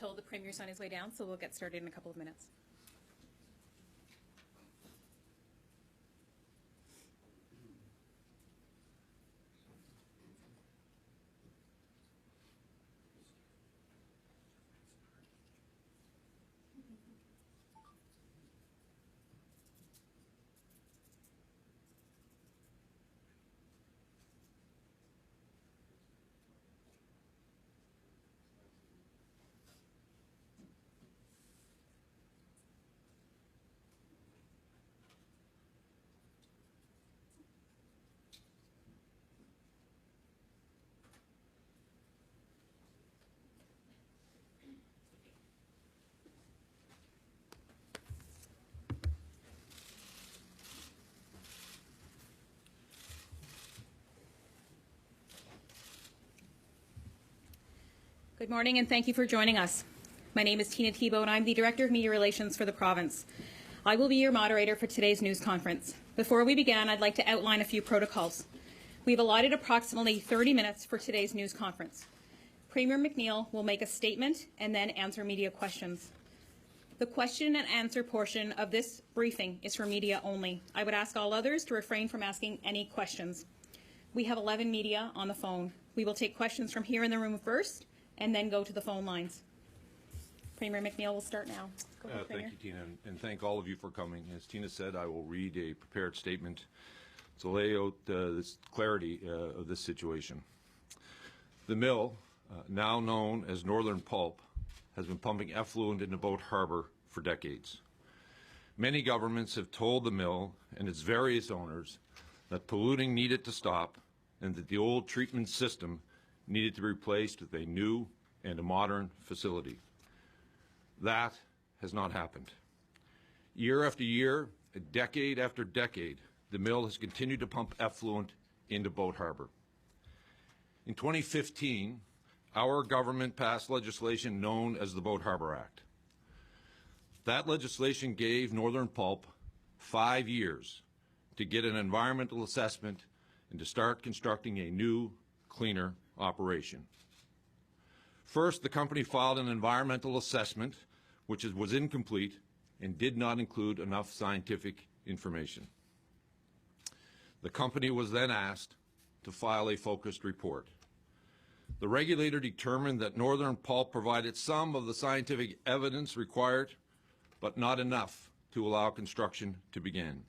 told the Premier's on his way down, so we'll get started in a couple of minutes. Good morning, and thank you for joining us. My name is Tina Thibault, and I'm the Director of Media Relations for the province. I will be your moderator for today's news conference. Before we begin, I'd like to outline a few protocols. We've allotted approximately 30 minutes for today's news conference. Premier McNeil will make a statement and then answer media questions. The question and answer portion of this briefing is for media only. I would ask all others to refrain from asking any questions. We have 11 media on the phone. We will take questions from here in the room first, and then go to the phone lines. Premier McNeil will start now. Go ahead, Premier. Thank you, Tina, and thank all of you for coming. As Tina said, I will read a prepared statement to lay out this clarity of this situation. The mill, now known as Northern Pulp, has been pumping effluent into Boat Harbour for decades. Many governments have told the mill and its various owners that polluting needed to stop and that the old treatment system needed to be replaced with a new and a modern facility. That has not happened. Year after year, decade after decade, the mill has continued to pump effluent into Boat Harbour. In 2015, our government passed legislation known as the Boat Harbour Act. That legislation gave Northern Pulp 5 years to get an environmental assessment and to start constructing a new, cleaner operation. First, the company filed an environmental assessment which was incomplete and did not include enough scientific information. The company was then asked to file a focused report. The regulator determined that Northern Pulp provided some of the scientific evidence required, but not enough to allow construction to begin.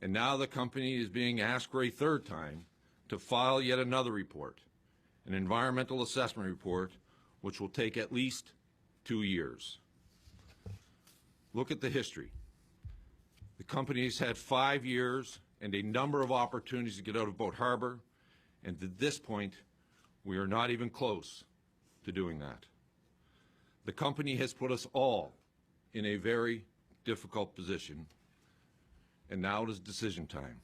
And now the company is being asked for a third time to file yet another report, an environmental assessment report, which will take at least 2 years. Look at the history. The company has had 5 years and a number of opportunities to get out of Boat Harbour, and at this point, we are not even close to doing that. The company has put us all in a very difficult position, and now it is decision time.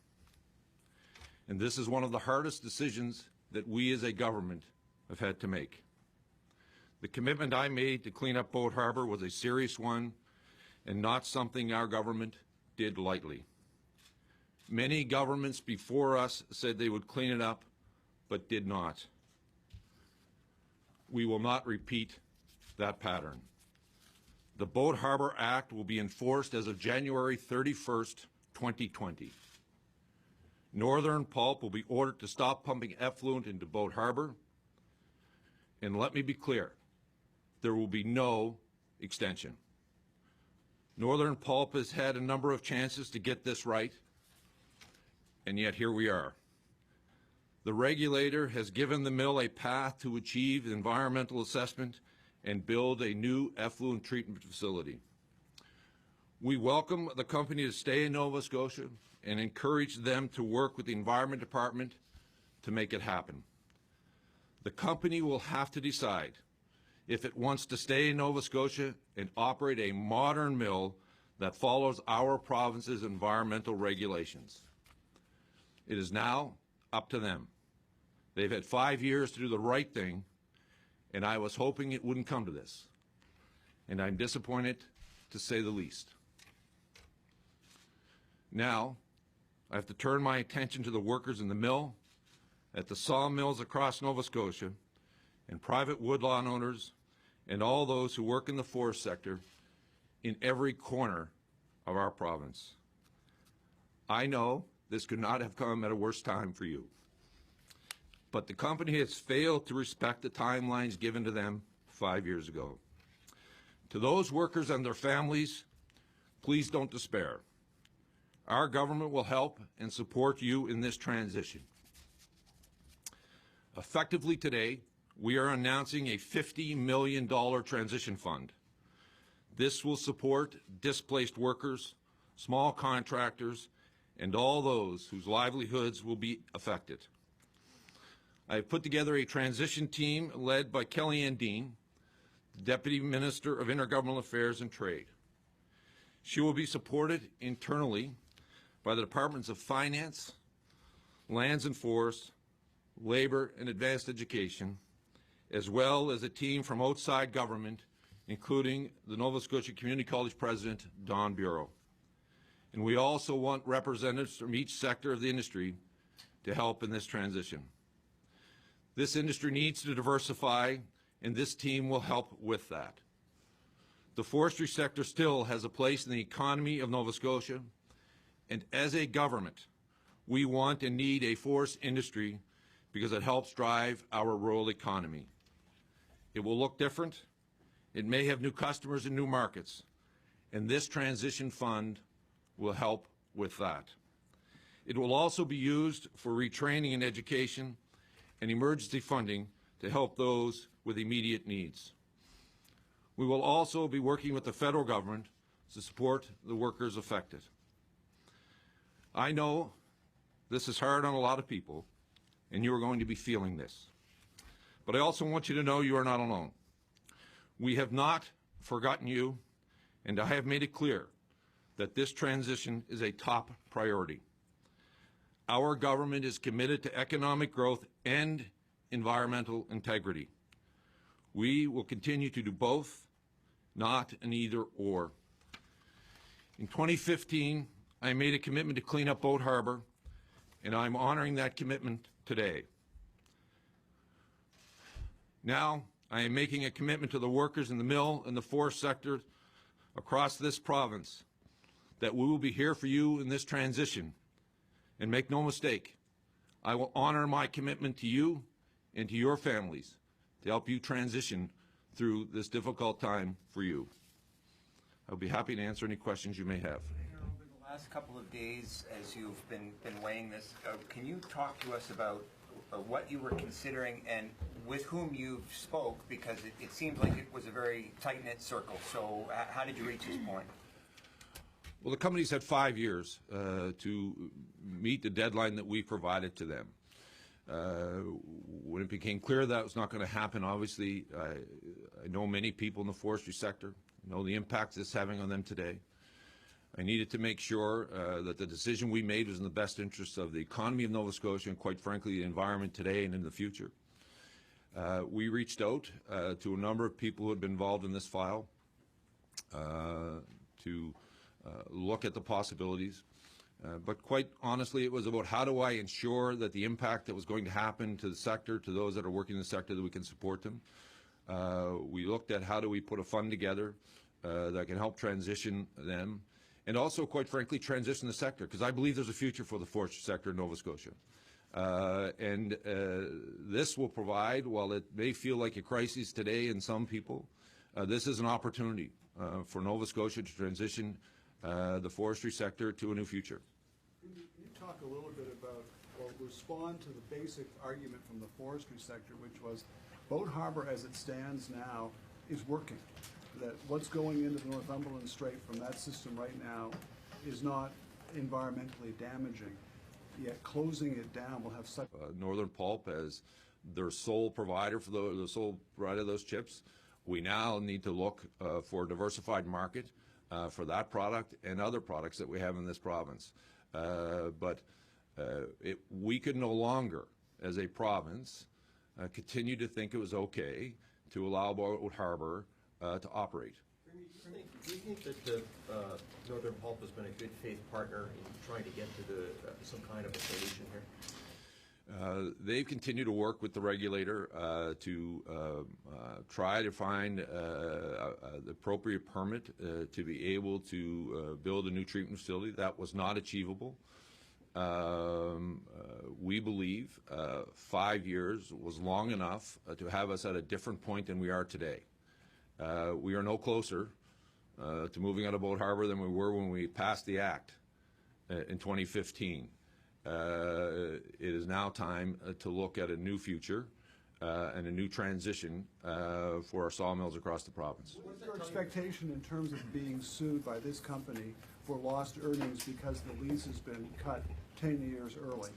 And this is one of the hardest decisions that we as a government have had to make. The commitment I made to clean up Boat Harbour was a serious one and not something our government did lightly. Many governments before us said they would clean it up, but did not. We will not repeat that pattern. The Boat Harbour Act will be enforced as of January 31st, 2020. Northern Pulp will be ordered to stop pumping effluent into Boat Harbour. And let me be clear, there will be no extension. Northern Pulp has had a number of chances to get this right, and yet here we are. The regulator has given the mill a path to achieve environmental assessment and build a new effluent treatment facility. We welcome the company to stay in Nova Scotia and encourage them to work with the Environment Department to make it happen. The company will have to decide if it wants to stay in Nova Scotia and operate a modern mill that follows our province's environmental regulations. It is now up to them. They've had 5 years to do the right thing, and I was hoping it wouldn't come to this. And I'm disappointed, to say the least. Now, I have to turn my attention to the workers in the mill, at the sawmills across Nova Scotia, and private woodlot owners, and all those who work in the forest sector in every corner of our province. I know this could not have come at a worse time for you, but the company has failed to respect the timelines given to them 5 years ago. To those workers and their families, please don't despair. Our government will help and support you in this transition. Effectively today, we are announcing a $50 million transition fund. This will support displaced workers, small contractors, and all those whose livelihoods will be affected. I have put together a transition team led by Kellyanne Dean, the Deputy Minister of Intergovernmental Affairs and Trade. She will be supported internally by the Departments of Finance, Lands and Forests, Labor and Advanced Education, as well as a team from outside government, including the Nova Scotia Community College President, Don Bureau. And we also want representatives from each sector of the industry to help in this transition. This industry needs to diversify, and this team will help with that. The forestry sector still has a place in the economy of Nova Scotia, and as a government, we want and need a forest industry because it helps drive our rural economy. It will look different. It may have new customers and new markets, and this transition fund will help with that. It will also be used for retraining and education and emergency funding to help those with immediate needs. We will also be working with the federal government to support the workers affected. I know this is hard on a lot of people, and you are going to be feeling this. But I also want you to know you are not alone. We have not forgotten you, and I have made it clear that this transition is a top priority. Our government is committed to economic growth and environmental integrity. We will continue to do both, not an either or. In 2015, I made a commitment to clean up Boat Harbour, and I'm honoring that commitment today. Now, I am making a commitment to the workers in the mill and the forest sector across this province that we will be here for you in this transition. And make no mistake, I will honor my commitment to you and to your families to help you transition through this difficult time for you. I'll be happy to answer any questions you may have. Over the last couple of days, as you've been weighing this, can you talk to us about what you were considering and with whom you spoke? Because it seems like it was a very tight-knit circle. So how did you reach this point? Well, the company's had 5 years to meet the deadline that we provided to them. When it became clear that was not going to happen, obviously, I know many people in the forestry sector, know the impact it's having on them today. I needed to make sure that the decision we made was in the best interest of the economy of Nova Scotia and, quite frankly, the environment today and in the future. We reached out to a number of people who had been involved in this file to look at the possibilities. But quite honestly, it was about how do I ensure that the impact that was going to happen to the sector, to those that are working in the sector, that we can support them. We looked at how do we put a fund together that can help transition them, and also, quite frankly, transition the sector, because I believe there's a future for the forestry sector in Nova Scotia. This will provide, while it may feel like a crisis today in some people, this is an opportunity for Nova Scotia to transition the forestry sector to a new future. Can you talk a little bit about, or respond to the basic argument from the forestry sector, which was Boat Harbour as it stands now is working, that what's going into the Northumberland Strait from that system right now is not environmentally damaging, yet closing it down will have such... Northern Pulp as their sole provider for the sole provider of those chips. We now need to look for a diversified market for that product and other products that we have in this province. We could no longer, as a province, continue to think it was okay to allow Boat Harbour to operate. Do you think that Northern Pulp has been a good faith partner in trying to get to some kind of a solution here? They've continued to work with the regulator to try to find the appropriate permit to be able to build a new treatment facility. That was not achievable. We believe 5 years was long enough to have us at a different point than we are today. We are no closer to moving out of Boat Harbour than we were when we passed the Act in 2015. It is now time to look at a new future and a new transition for our sawmills across the province. What's your expectation in terms of being sued by this company for lost earnings because the lease has been cut 10 years early?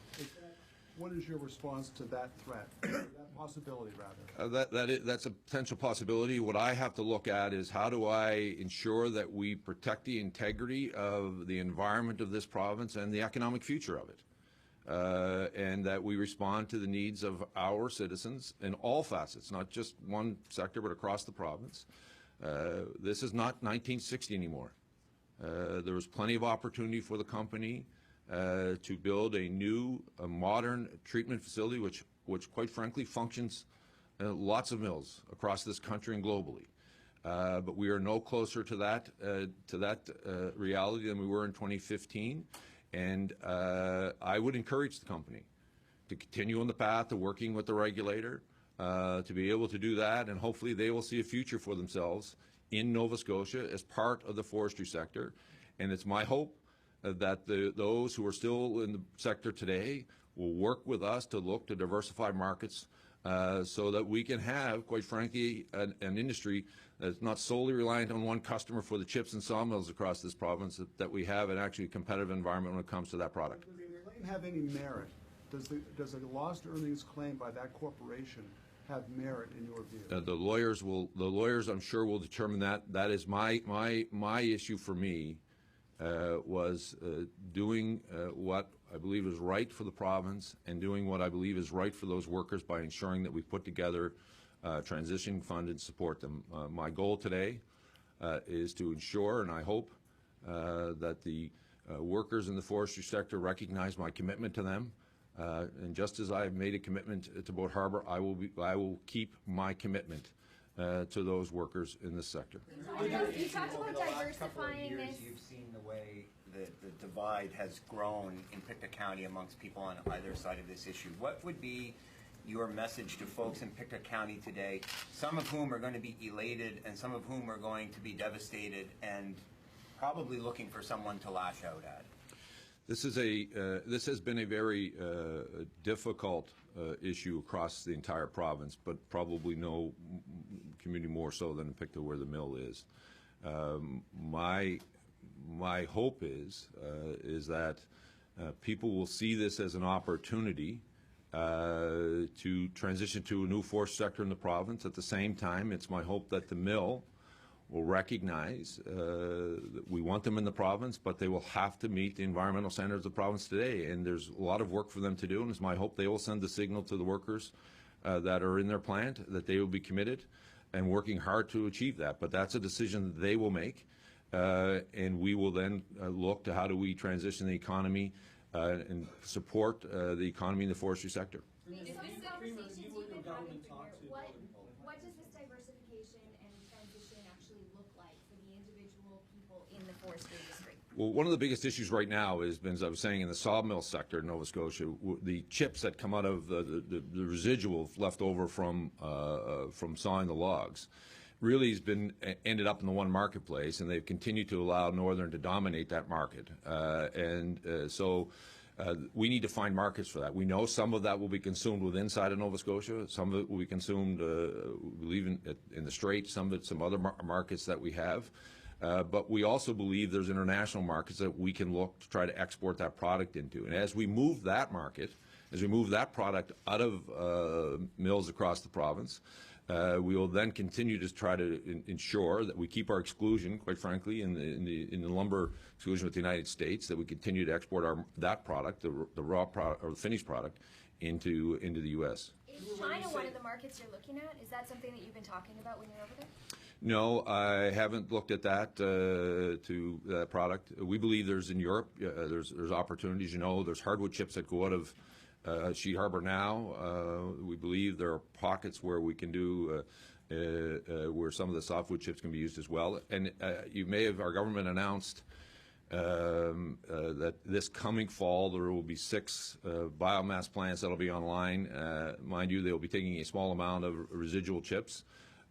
What is your response to that threat, that possibility, rather? That's a potential possibility. What I have to look at is how do I ensure that we protect the integrity of the environment of this province and the economic future of it, and that we respond to the needs of our citizens in all facets, not just one sector, but across the province. This is not 1960 anymore. There was plenty of opportunity for the company to build a new, modern treatment facility, which quite frankly functions lots of mills across this country and globally. But we are no closer to that reality than we were in 2015. And I would encourage the company to continue on the path of working with the regulator to be able to do that, and hopefully they will see a future for themselves in Nova Scotia as part of the forestry sector. And it's my hope that those who are still in the sector today will work with us to look to diversify markets so that we can have, quite frankly, an industry that's not solely reliant on one customer for the chips and sawmills across this province, that we have an actually competitive environment when it comes to that product. Does the claim have any merit? Does a lost earnings claim by that corporation have merit in your view? The lawyers I'm sure will determine that. That is my issue for me. Was doing what I believe is right for the province and doing what I believe is right for those workers by ensuring that we put together a transition fund and support them. My goal today is to ensure, and I hope, that the workers in the forestry sector recognize my commitment to them. And just as I have made a commitment to Boat Harbour, I will keep my commitment to those workers in this sector. You talked about diversifying this. You've seen the way the divide has grown in Pictou County amongst people on either side of this issue. What would be your message to folks in Pictou County today, some of whom are going to be elated and some of whom are going to be devastated and probably looking for someone to lash out at? This has been a very difficult issue across the entire province, but probably no community more so than in Pictou, where the mill is. My hope is that people will see this as an opportunity to transition to a new forest sector in the province. At the same time, it's my hope that the mill will recognize that we want them in the province, but they will have to meet the environmental standards of the province today. And there's a lot of work for them to do, and it's my hope they will send the signal to the workers that are in their plant that they will be committed and working hard to achieve that. But that's a decision that they will make, and we will then look to how do we transition the economy and support the economy in the forestry sector. These conversations you've been having, what does this diversification and transition actually look like for the individual people in the forestry industry? Well, one of the biggest issues right now is, as I was saying, in the sawmill sector in Nova Scotia, the chips that come out of the residual left over from sawing the logs really has been ended up in the one marketplace, and they've continued to allow Northern to dominate that market. So we need to find markets for that. We know some of that will be consumed within inside of Nova Scotia. Some of it will be consumed, we believe, in the Straits, some of it, some other markets that we have. But we also believe there's international markets that we can look to try to export that product into. And as we move that market, as we move that product out of mills across the province, we will then continue to try to ensure that we keep our exclusion, quite frankly, in the lumber exclusion with the United States, that we continue to export that product, the raw product or the finished product, into the U.S. Is China one of the markets you're looking at? Is that something that you've been talking about when you're over there? No, I haven't looked at that to that product. We believe there's in Europe, there's opportunities. You know, there's hardwood chips that go out of Sheet Harbor now, we believe there are pockets where we can do where some of the softwood chips can be used as well. And you may have, our government announced that this coming fall there will be 6 biomass plants that will be online. Mind you, they will be taking a small amount of residual chips,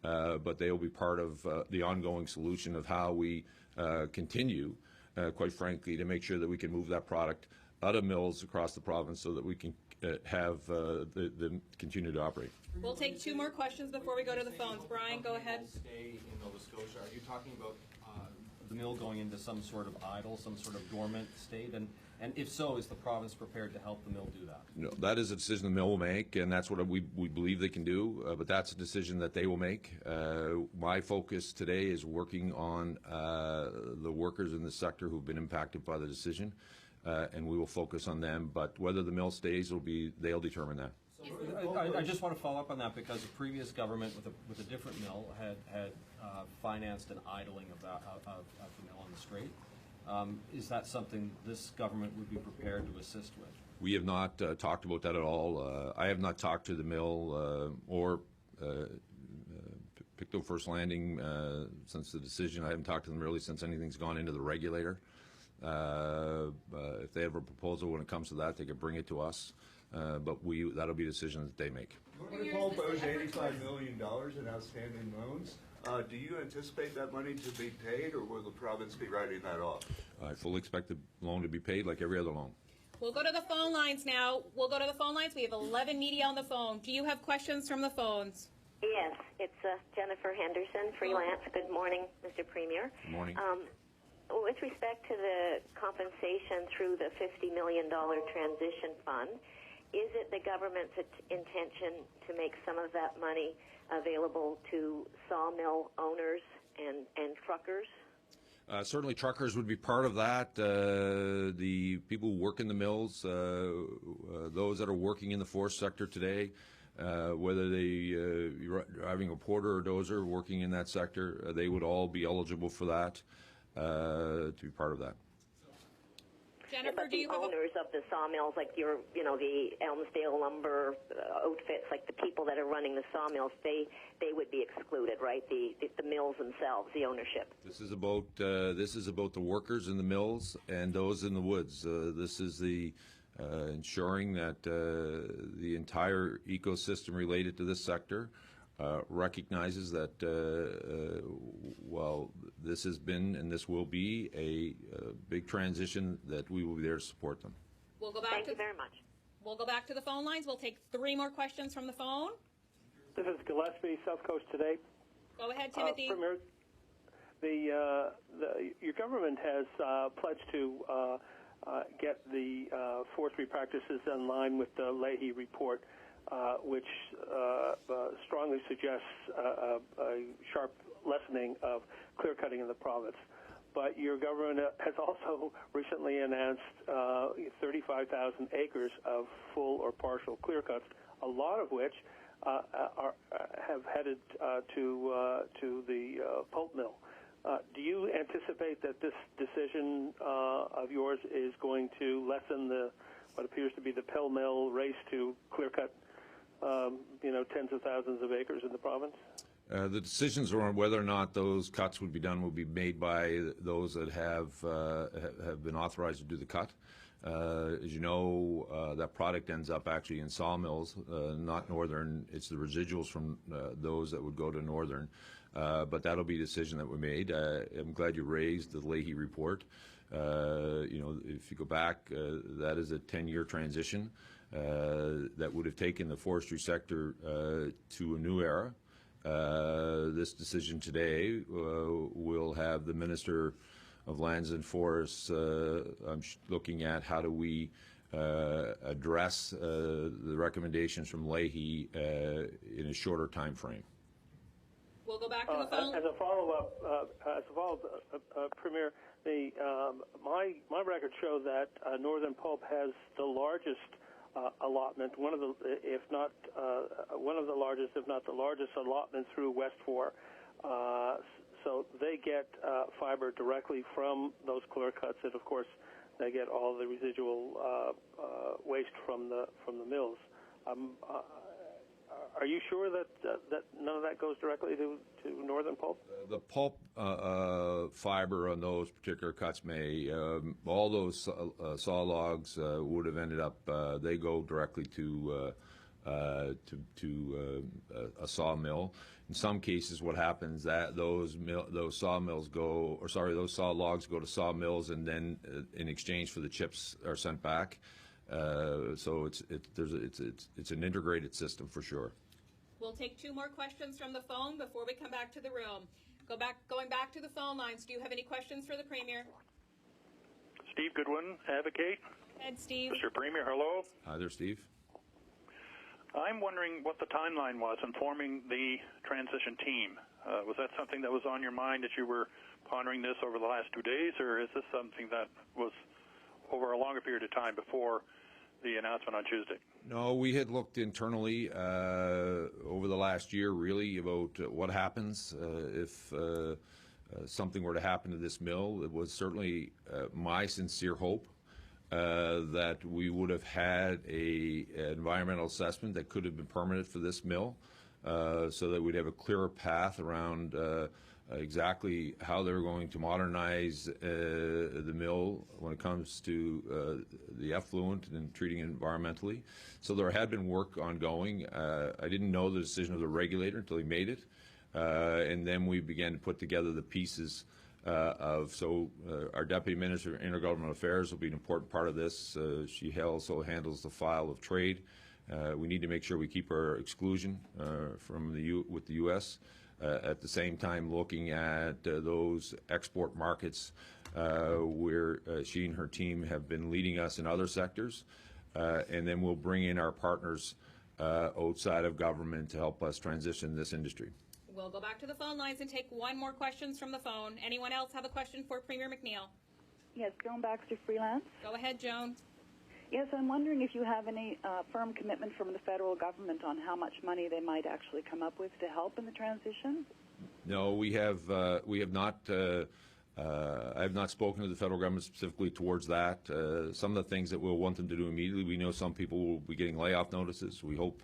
but they will be part of the ongoing solution of how we continue, quite frankly, to make sure that we can move that product out of mills across the province so that we can have them continue to operate. We'll take 2 more questions before we go to the phones. Brian, go ahead. Stay in Nova Scotia. Are you talking about the mill going into some sort of idle, some sort of dormant state? And if so, is the province prepared to help the mill do that? No, that is a decision the mill will make, and that's what we believe they can do, but that's a decision that they will make. My focus today is working on the workers in the sector who've been impacted by the decision, and we will focus on them, but whether the mill stays, they'll determine that. I just want to follow up on that because the previous government with a different mill had financed an idling of the mill on the Strait. Is that something this government would be prepared to assist with? We have not talked about that at all. I have not talked to the mill or Pictou First Landing since the decision. I haven't talked to them really since anything's gone into the regulator. If they have a proposal when it comes to that, they could bring it to us. But that'll be a decision that they make. Northern Pulp owes $85 million in outstanding loans. Do you anticipate that money to be paid, or will the province be writing that off? I fully expect the loan to be paid like every other loan. We'll go to the phone lines now. We have 11 media on the phone. Do you have questions from the phones? Yes, it's Jennifer Henderson, freelance. Good morning, Mr. Premier. Good morning. With respect to the compensation through the $50 million transition fund, is it the government's intention to make some of that money available to sawmill owners and truckers? Certainly truckers would be part of that. The people who work in the mills, those that are working in the forest sector today, whether they driving a porter or dozer working in that sector, they would all be eligible for that, to be part of that. Jennifer, but do you have owners of the sawmills, like the Elmsdale lumber outfits, like the people that are running the sawmills, they would be excluded, right? The mills themselves, the ownership. This is about the workers in the mills and those in the woods. This is the ensuring that the entire ecosystem related to this sector recognizes that while this has been and this will be a big transition, that we will be there to support them. We'll go back Thank you very much. We'll go back to the phone lines. We'll take 3 more questions from the phone. This is Gillespie, South Coast Today. Go ahead, Timothy. Premier, your government has pledged to get the forestry practices in line with the Leahy report, which strongly suggests a sharp lessening of clear cutting in the province. But your government has also recently announced 35,000 acres of full or partial clear cuts, a lot of which have headed to the pulp mill. Do you anticipate that this decision of yours is going to lessen what appears to be the pell-mell race to clear cut tens of thousands of acres in the province? The decisions on whether or not those cuts would be done will be made by those that have been authorized to do the cut. As you know, that product ends up actually in sawmills, not Northern. It's the residuals from those that would go to Northern. But that'll be a decision that we made. I'm glad you raised the Leahy report. If you go back, that is a 10-year transition that would have taken the forestry sector to a new era. This decision today will have the Minister of Lands and Forests looking at how do we address the recommendations from Leahy in a shorter time frame. We'll go back to the phone. As a follow-up, Premier, my records show that Northern Pulp has the largest allotment, one of the largest, if not the largest allotment through West 4. So they get fiber directly from those clear cuts, and of course they get all the residual waste from the mills. Are you sure that none of that goes directly to Northern Pulp? The pulp fiber on those particular cuts may, all those saw logs would have ended up, they go directly to a sawmill. In some cases, what happens that those saw logs go to sawmills, and then in exchange for the chips are sent back. So it's an integrated system for sure. We'll take 2 more questions from the phone before we come back to the room. Going back to the phone lines, do you have any questions for the Premier? Steve Goodwin, Advocate. Go ahead, Steve. Mr. Premier, hello. Hi there, Steve. I'm wondering what the timeline was in forming the transition team. Was that something that was on your mind as you were pondering this over the last 2 days, or is this something that was over a longer period of time before the announcement on Tuesday? No, we had looked internally over the last year, really, about what happens if something were to happen to this mill. It was certainly my sincere hope that we would have had an environmental assessment that could have been permanent for this mill, so that we'd have a clearer path around exactly how they're going to modernize the mill when it comes to the effluent and treating it environmentally. So there had been work ongoing. I didn't know the decision of the regulator until he made it, and then we began to put together the pieces our Deputy Minister of Intergovernmental Affairs will be an important part of this. She also handles the file of trade. We need to make sure we keep our exclusion with the U.S. At the same time looking at those export markets where she and her team have been leading us in other sectors. And then we'll bring in our partners outside of government to help us transition this industry. We'll go back to the phone lines and take 1 more questions from the phone. Anyone else have a question for Premier McNeil? Yes, Joan Baxter, freelance. Go ahead, Joan. Yes, I'm wondering if you have any firm commitment from the federal government on how much money they might actually come up with to help in the transition? No, we have not. I have not spoken to the federal government specifically towards that. Some of the things that we'll want them to do immediately, we know some people will be getting layoff notices. We hope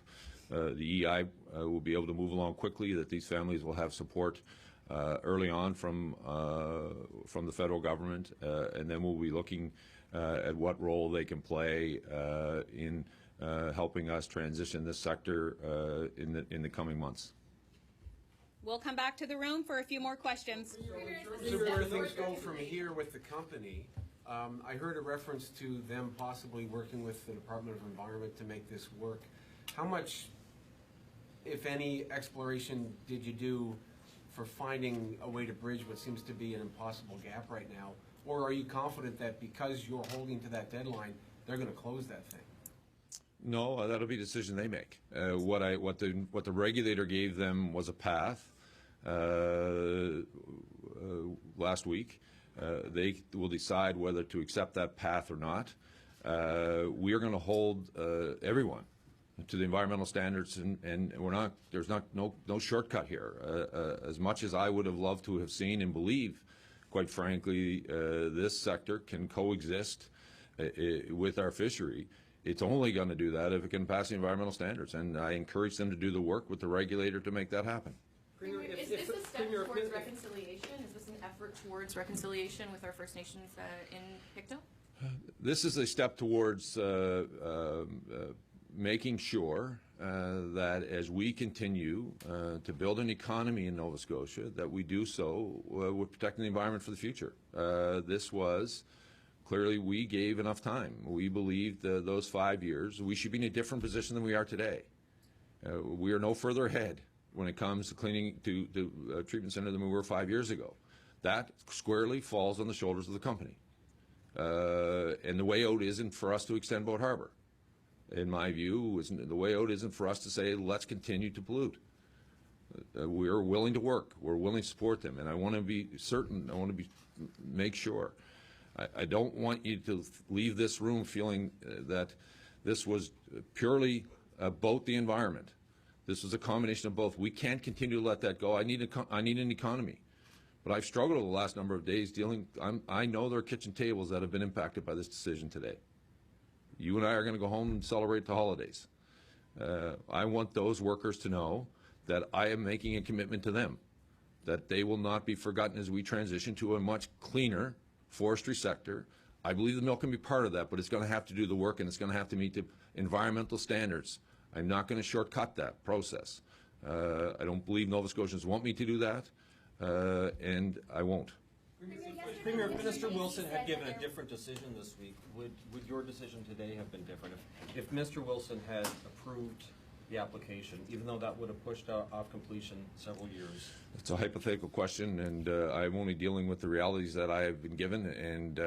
the EI will be able to move along quickly, that these families will have support early on from the federal government, and then we'll be looking at what role they can play in helping us transition this sector in the coming months. We'll come back to the room for a few more questions. So where things go from here with the company, I heard a reference to them possibly working with the Department of Environment to make this work. How much, if any, exploration did you do for finding a way to bridge what seems to be an impossible gap right now? Or are you confident that because you're holding to that deadline, they're going to close that thing? No, that'll be a decision they make. What the regulator gave them was a path last week. They will decide whether to accept that path or not. We are going to hold everyone to the environmental standards, and there's no shortcut here. As much as I would have loved to have seen and believe, quite frankly, this sector can coexist with our fishery. It's only going to do that if it can pass the environmental standards, and I encourage them to do the work with the regulator to make that happen. Is this a step towards reconciliation? Is this an effort towards reconciliation with our First Nations in Pictou? This is a step towards making sure that as we continue to build an economy in Nova Scotia, that we do so with protecting the environment for the future. This was clearly, we gave enough time. We believed those 5 years, we should be in a different position than we are today. We are no further ahead when it comes to cleaning to treatment center than we were 5 years ago. That squarely falls on the shoulders of the company. And the way out isn't for us to extend Boat Harbour. In my view, the way out isn't for us to say, let's continue to pollute. We're willing to work. We're willing to support them. And I want to be certain, make sure. I don't want you to leave this room feeling that this was purely about the environment. This was a combination of both. We can't continue to let that go. I need an economy. But I've struggled the last number of days dealing, I know there are kitchen tables that have been impacted by this decision today. You and I are going to go home and celebrate the holidays. I want those workers to know that I am making a commitment to them, that they will not be forgotten as we transition to a much cleaner forestry sector. I believe the mill can be part of that, but it's going to have to do the work, and it's going to have to meet the environmental standards. I'm not going to shortcut that process. I don't believe Nova Scotians want me to do that, and I won't. Premier, if Minister Wilson had given a different decision this week, would your decision today have been different? If Mr. Wilson had approved the application, even though that would have pushed off completion several years? It's a hypothetical question, and I'm only dealing with the realities that I have been given, and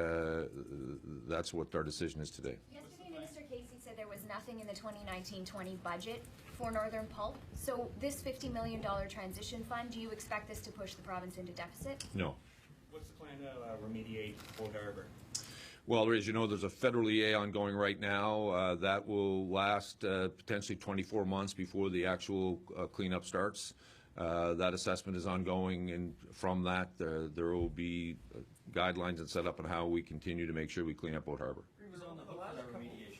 that's what our decision is today. Yesterday, Minister Casey said there was nothing in the 2019-20 budget for Northern Pulp. So this $50 million transition fund, do you expect this to push the province into deficit? No. What's the plan to remediate Boat Harbour? Well, as you know, there's a federal EA ongoing right now. That will last potentially 24 months before the actual cleanup starts. That assessment is ongoing, and from that, there will be guidelines and set up on how we continue to make sure we clean up Boat Harbour. Remediation.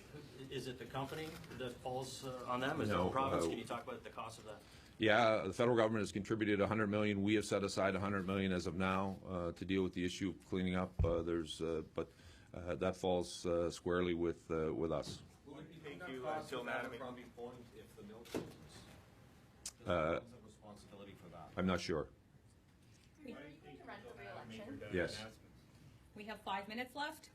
Is it the company that falls on them? Is it No, the province? Can you talk about the cost of that? Yeah, the federal government has contributed $100 million. We have set aside $100 million as of now to deal with the issue of cleaning up. That falls squarely with us. Will it be paying until Abercrombie Point if the mill closes? Does the province have responsibility for that? I'm not sure. Are you going to run for re-election? Yes. We have 5 minutes left.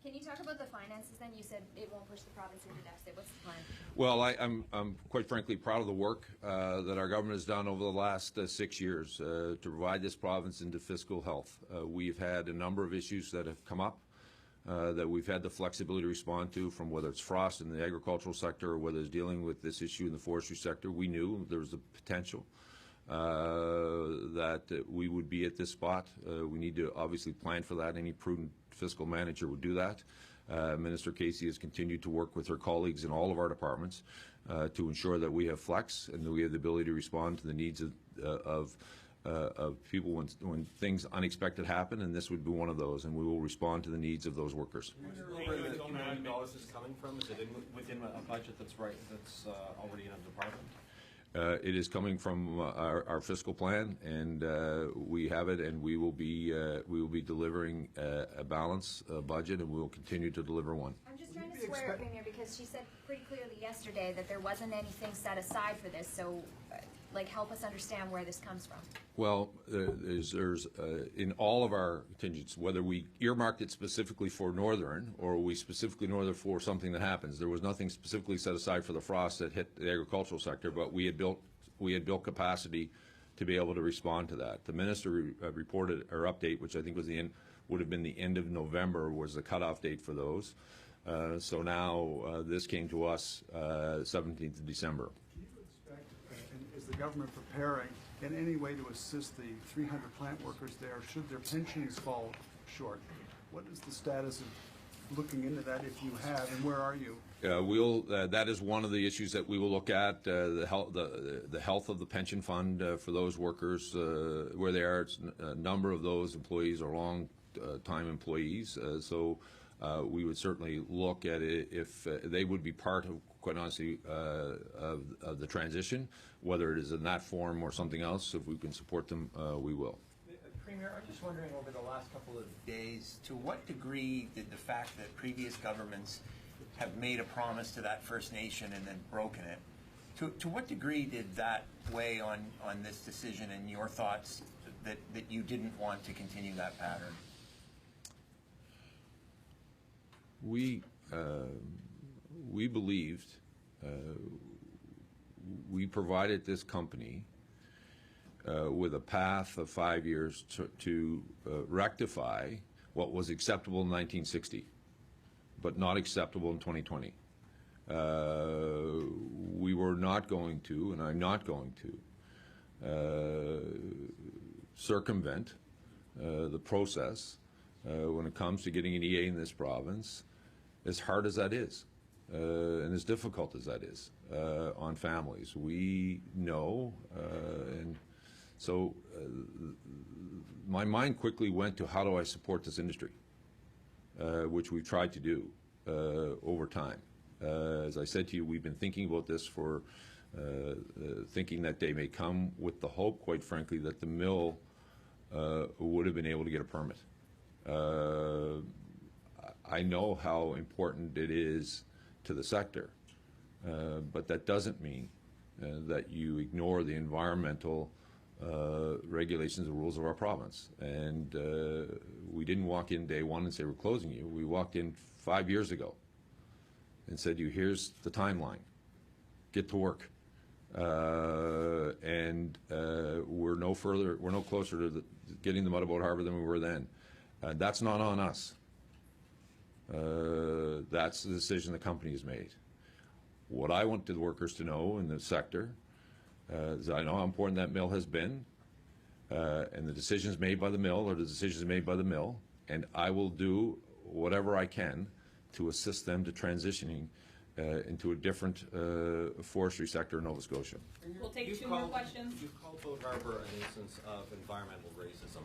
Can you talk about the finances then? You said it won't push the province into deficit. What's the plan? Well, I'm quite frankly proud of the work that our government has done over the last 6 years to provide this province into fiscal health. We've had a number of issues that have come up that we've had the flexibility to respond to, from whether it's frost in the agricultural sector or whether it's dealing with this issue in the forestry sector. We knew there was a potential that we would be at this spot. We need to obviously plan for that. Any prudent fiscal manager would do that. Minister Casey has continued to work with her colleagues in all of our departments to ensure that we have flex and that we have the ability to respond to the needs of people when things unexpected happen, and this would be one of those, and we will respond to the needs of those workers. Where the $2 million is coming from? Is it within a budget that's already in a department? It is coming from our fiscal plan, and we have it, and we will be delivering a balanced budget, and we will continue to deliver one. I'm just trying to square it, Premier, because she said pretty clearly yesterday that there wasn't anything set aside for this. So, help us understand where this comes from. Well, there's in all of our contingents, whether we earmarked it specifically for Northern or we specifically Northern for something that happens, there was nothing specifically set aside for the frost that hit the agricultural sector, but we had built capacity to be able to respond to that. The minister reported or update, which I think was would have been the end of November, was the cutoff date for those. So now this came to us 17th of December. Is the government preparing in any way to assist the 300 plant workers there should their pensions fall short? What is the status of looking into that, if you have, and where are you? That is one of the issues that we will look at, the health of the pension fund for those workers where they are. A number of those employees are long-time employees, so we would certainly look at it if they would be part of, quite honestly, of the transition, whether it is in that form or something else. If we can support them, we will. Premier, I'm just wondering, over the last couple of days, to what degree did the fact that previous governments have made a promise to that First Nation and then broken it, to what degree did that weigh on this decision and your thoughts that you didn't want to continue that pattern? We believed we provided this company with a path of 5 years to rectify what was acceptable in 1960, but not acceptable in 2020. We were not going to, and I'm not going to, circumvent the process when it comes to getting an EA in this province, as hard as that is, and as difficult as that is on families. We know, and So my mind quickly went to how do I support this industry, which we've tried to do over time. As I said to you, we've been thinking about this for thinking that day may come, with the hope, quite frankly, that the mill would have been able to get a permit. I know how important it is to the sector, but that doesn't mean that you ignore the environmental regulations and rules of our province. And we didn't walk in day one and say we're closing you. We walked in 5 years ago and said, here's the timeline. Get to work. And we're no closer to getting them out of Boat Harbour than we were then. That's not on us. That's the decision the company has made. What I want the workers to know in the sector is I know how important that mill has been, and the decisions made by the mill are the decisions made by the mill, and I will do whatever I can to assist them to transitioning into a different forestry sector in Nova Scotia. We'll take two more questions. You've called Boat Harbour an instance of environmental racism.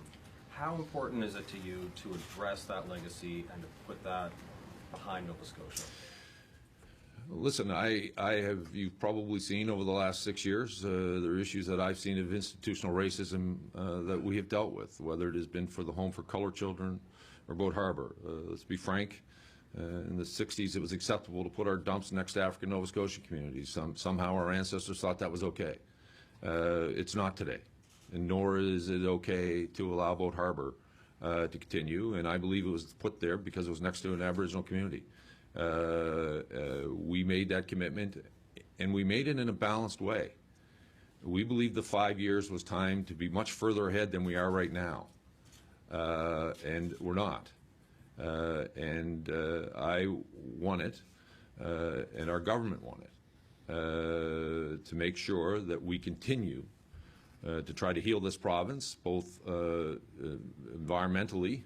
How important is it to you to address that legacy and to put that behind Nova Scotia? Listen, you've probably seen over the last 6 years, there are issues that I've seen of institutional racism that we have dealt with, whether it has been for the Home for Colored Children or Boat Harbour. Let's be frank, in the 60s it was acceptable to put our dumps next to African Nova Scotian communities. Somehow our ancestors thought that was okay. It's not today, and nor is it okay to allow Boat Harbour to continue, and I believe it was put there because it was next to an Aboriginal community. We made that commitment, and we made it in a balanced way. We believe the 5 years was time to be much further ahead than we are right now, and we're not. I won it, and our government won it, to make sure that we continue to try to heal this province, both environmentally,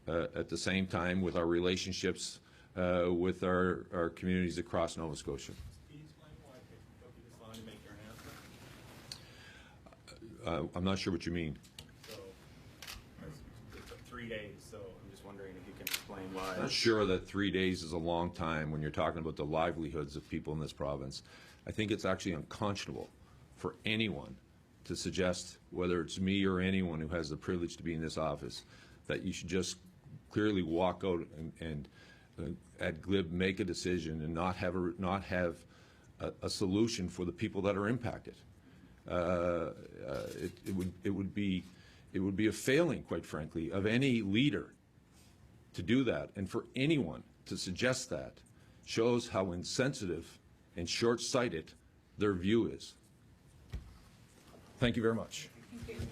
at the same time with our relationships with our communities across Nova Scotia. Can you explain why it took you this long to make your announcement? I'm not sure what you mean. So, it took 3 days, so I'm just wondering if you can explain why. I'm not sure that 3 days is a long time when you're talking about the livelihoods of people in this province. I think it's actually unconscionable for anyone to suggest, whether it's me or anyone who has the privilege to be in this office, that you should just clearly walk out and at glib make a decision and not have a solution for the people that are impacted. It would be a failing, quite frankly, of any leader to do that, and for anyone to suggest that shows how insensitive and short-sighted their view is. Thank you very much. Thank you.